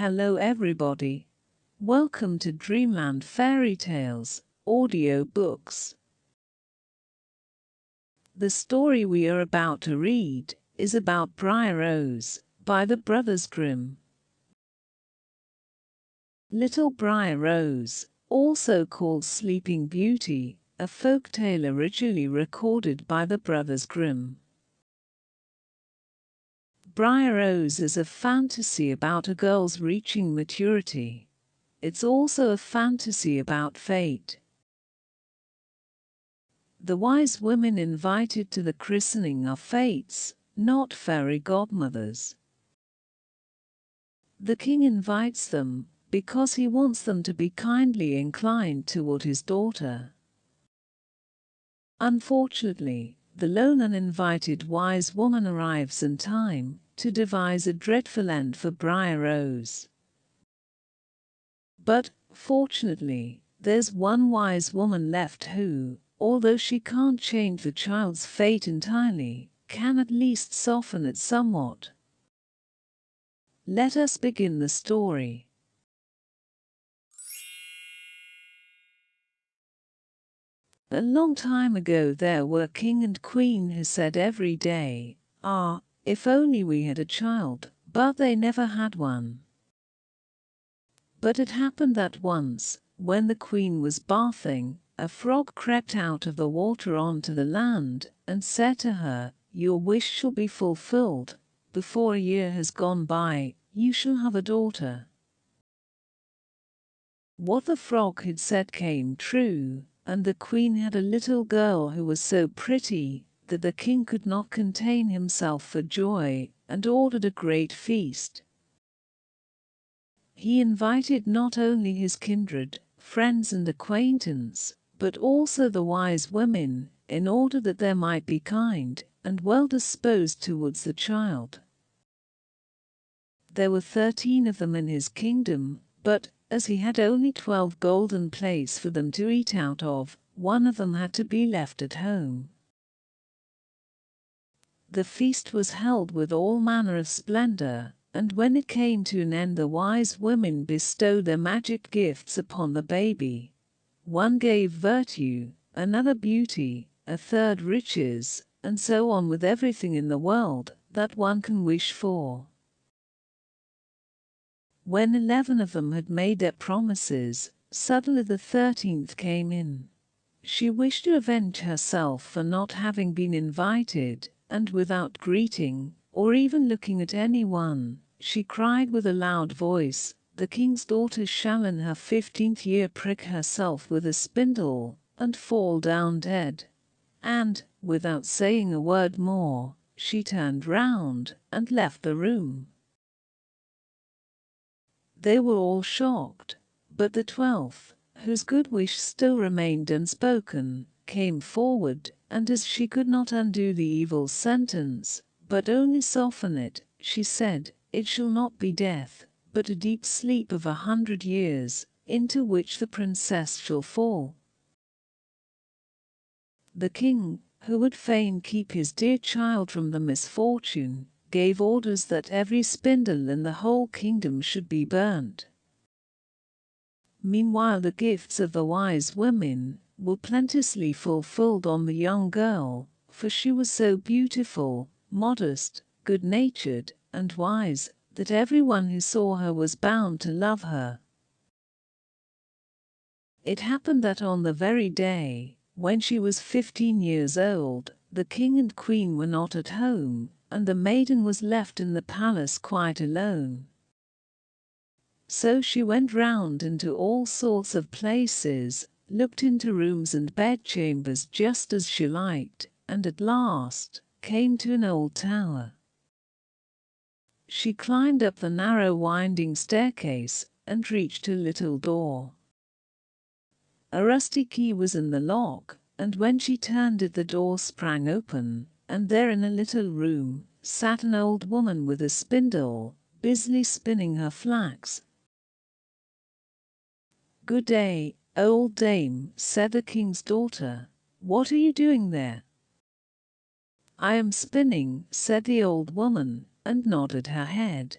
Hello everybody. Welcome to Dreamland Fairy Tales, Audiobooks. The story we are about to read is about Briar Rose by the Brothers Grimm. Little Briar Rose, also called Sleeping Beauty, a folk tale originally recorded by the Brothers Grimm. Briar Rose is a fantasy about a girl's reaching maturity. It's also a fantasy about fate. The wise women invited to the christening are fates, not fairy godmothers. The king invites them because he wants them to be kindly inclined toward his daughter. Unfortunately, the lone uninvited wise woman arrives in time to devise a dreadful end for Briar Rose. But, fortunately, there's one wise woman left who, although she can't change the child's fate entirely, can at least soften it somewhat. Let us begin the story. A long time ago there were a king and queen who said every day, "Ah, if only we had a child," but they never had one. But it happened that once, when the queen was bathing, a frog crept out of the water onto the land and said to her, "Your wish shall be fulfilled. Before a year has gone by, you shall have a daughter." What the frog had said came true, and the queen had a little girl who was so pretty that the king could not contain himself for joy and ordered a great feast. He invited not only his kindred, friends and acquaintance, but also the wise women, in order that they might be kind and well disposed towards the child. There were 13 of them in his kingdom, but as he had only 12 golden plates for them to eat out of, one of them had to be left at home. The feast was held with all manner of splendor, and when it came to an end the wise women bestowed their magic gifts upon the baby. One gave virtue, another beauty, a third riches, and so on with everything in the world that one can wish for. When 11 of them had made their promises, suddenly the 13th came in. She wished to avenge herself for not having been invited, and without greeting, or even looking at anyone, she cried with a loud voice, "The king's daughter shall in her 15th year prick herself with a spindle, and fall down dead." And, without saying a word more, she turned round and left the room. They were all shocked, but the 12th, whose good wish still remained unspoken, came forward, and as she could not undo the evil sentence, but only soften it, she said, "It shall not be death, but a deep sleep of 100 years, into which the princess shall fall." The king, who would fain keep his dear child from the misfortune, gave orders that every spindle in the whole kingdom should be burnt. Meanwhile the gifts of the wise women were plenteously fulfilled on the young girl, for she was so beautiful, modest, good-natured, and wise, that everyone who saw her was bound to love her. It happened that on the very day, when she was 15 years old, the king and queen were not at home, and the maiden was left in the palace quite alone. So she went round into all sorts of places, looked into rooms and bedchambers just as she liked, and at last came to an old tower. She climbed up the narrow winding staircase and reached a little door. A rusty key was in the lock, and when she turned it the door sprang open, and there in a little room sat an old woman with a spindle, busily spinning her flax. "Good day, old dame," said the king's daughter. "What are you doing there?" "I am spinning," said the old woman, and nodded her head.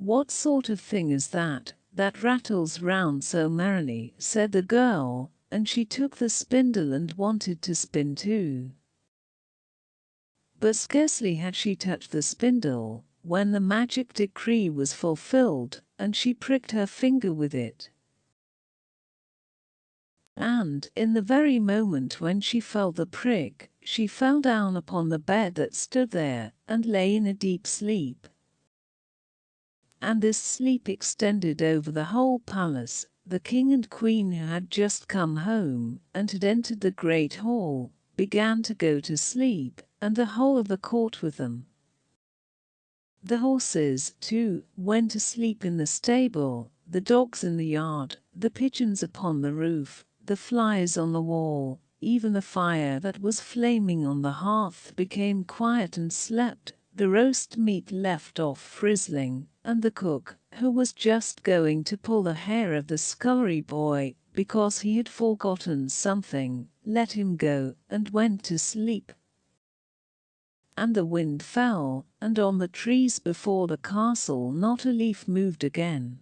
"What sort of thing is that rattles round so merrily?" said the girl, and she took the spindle and wanted to spin too. But scarcely had she touched the spindle when the magic decree was fulfilled, and she pricked her finger with it. And, in the very moment when she felt the prick, she fell down upon the bed that stood there, and lay in a deep sleep. And this sleep extended over the whole palace. The king and queen, who had just come home, and had entered the great hall, began to go to sleep, and the whole of the court with them. The horses, too, went to sleep in the stable, the dogs in the yard, the pigeons upon the roof, the flies on the wall, even the fire that was flaming on the hearth became quiet and slept, the roast meat left off frizzling, and the cook, who was just going to pull the hair of the scullery boy, because he had forgotten something, let him go, and went to sleep. And the wind fell, and on the trees before the castle not a leaf moved again.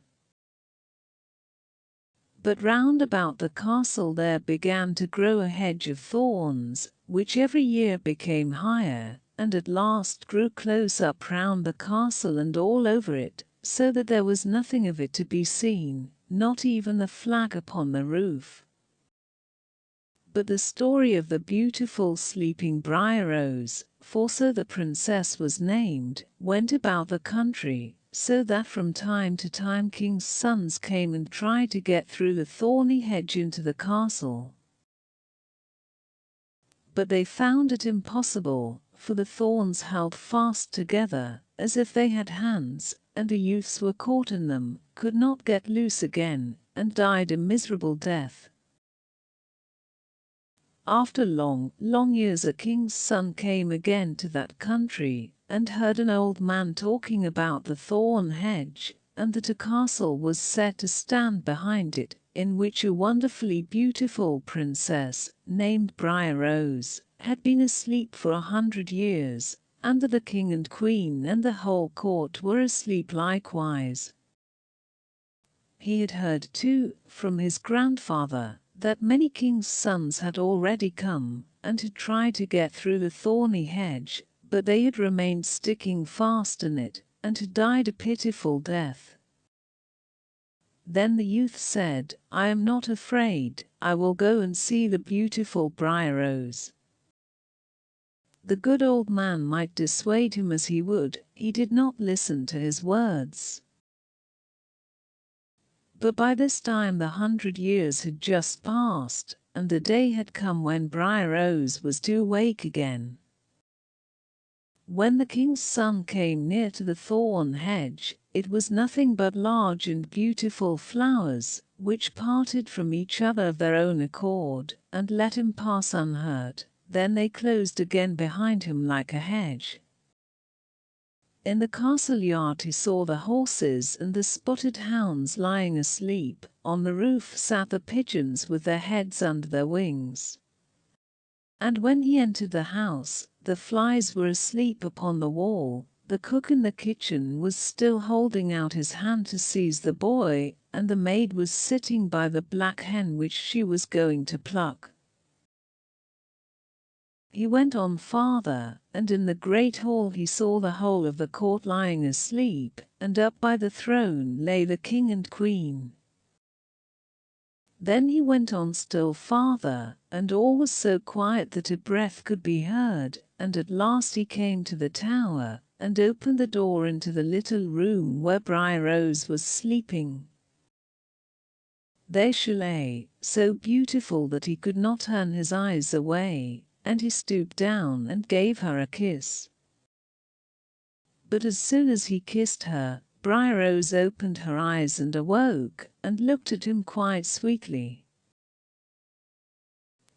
But round about the castle there began to grow a hedge of thorns, which every year became higher, and at last grew close up round the castle and all over it, so that there was nothing of it to be seen, not even the flag upon the roof. But the story of the beautiful sleeping Briar Rose, for so the princess was named, went about the country, so that from time to time kings' sons came and tried to get through the thorny hedge into the castle. But they found it impossible, for the thorns held fast together, as if they had hands, and the youths were caught in them, could not get loose again, and died a miserable death. After long, long years a king's son came again to that country, and heard an old man talking about the thorn hedge, and that a castle was set to stand behind it, in which a wonderfully beautiful princess, named Briar Rose, had been asleep for 100 years, and that the king and queen and the whole court were asleep likewise. He had heard, too, from his grandfather, that many kings' sons had already come, and had tried to get through the thorny hedge, but they had remained sticking fast in it, and had died a pitiful death. Then the youth said, "I am not afraid, I will go and see the beautiful Briar Rose." The good old man might dissuade him as he would, he did not listen to his words. But by this time the 100 years had just passed, and the day had come when Briar Rose was to awake again. When the king's son came near to the thorn hedge, it was nothing but large and beautiful flowers, which parted from each other of their own accord, and let him pass unhurt. Then they closed again behind him like a hedge. In the castle yard he saw the horses and the spotted hounds lying asleep. On the roof sat the pigeons with their heads under their wings. And when he entered the house, the flies were asleep upon the wall. The cook in the kitchen was still holding out his hand to seize the boy, and the maid was sitting by the black hen which she was going to pluck. He went on farther, and in the great hall he saw the whole of the court lying asleep, and up by the throne lay the king and queen. Then he went on still farther, and all was so quiet that a breath could be heard, and at last he came to the tower, and opened the door into the little room where Briar Rose was sleeping. There she lay, so beautiful that he could not turn his eyes away, and he stooped down and gave her a kiss. But as soon as he kissed her, Briar Rose opened her eyes and awoke, and looked at him quite sweetly.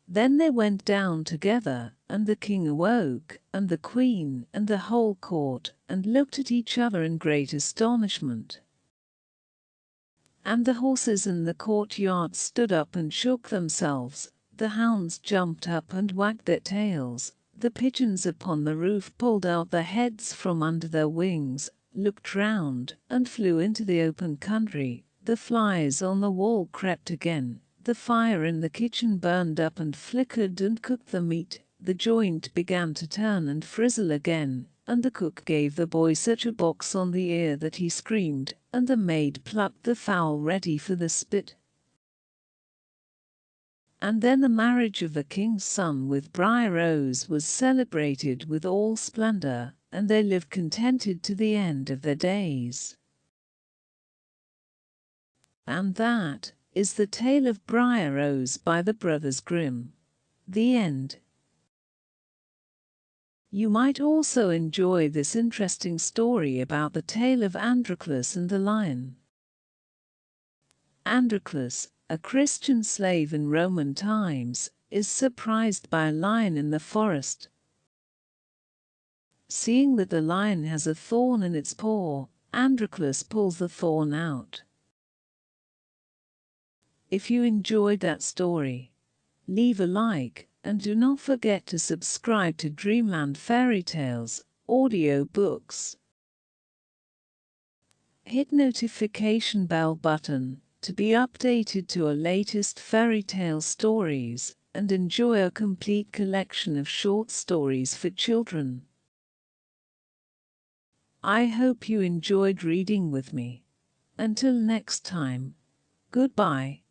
Then they went down together, and the king awoke, and the queen, and the whole court, and looked at each other in great astonishment. And the horses in the courtyard stood up and shook themselves, the hounds jumped up and wagged their tails, the pigeons upon the roof pulled out their heads from under their wings, looked round, and flew into the open country. The flies on the wall crept again. The fire in the kitchen burned up and flickered and cooked the meat. The joint began to turn and frizzle again, and the cook gave the boy such a box on the ear that he screamed, and the maid plucked the fowl ready for the spit. And then the marriage of the king's son with Briar Rose was celebrated with all splendor, and they lived contented to the end of their days. And that is the tale of Briar Rose by the Brothers Grimm. The end. You might also enjoy this interesting story about the tale of Androclus and the lion. Androclus, a Christian slave in Roman times, is surprised by a lion in the forest. Seeing that the lion has a thorn in its paw, Androclus pulls the thorn out. If you enjoyed that story, leave a like, and do not forget to subscribe to Dreamland Fairy Tales audiobooks. Hit notification bell button to be updated to our latest fairy tale stories, and enjoy a complete collection of short stories for children. I hope you enjoyed reading with me. Until next time, goodbye.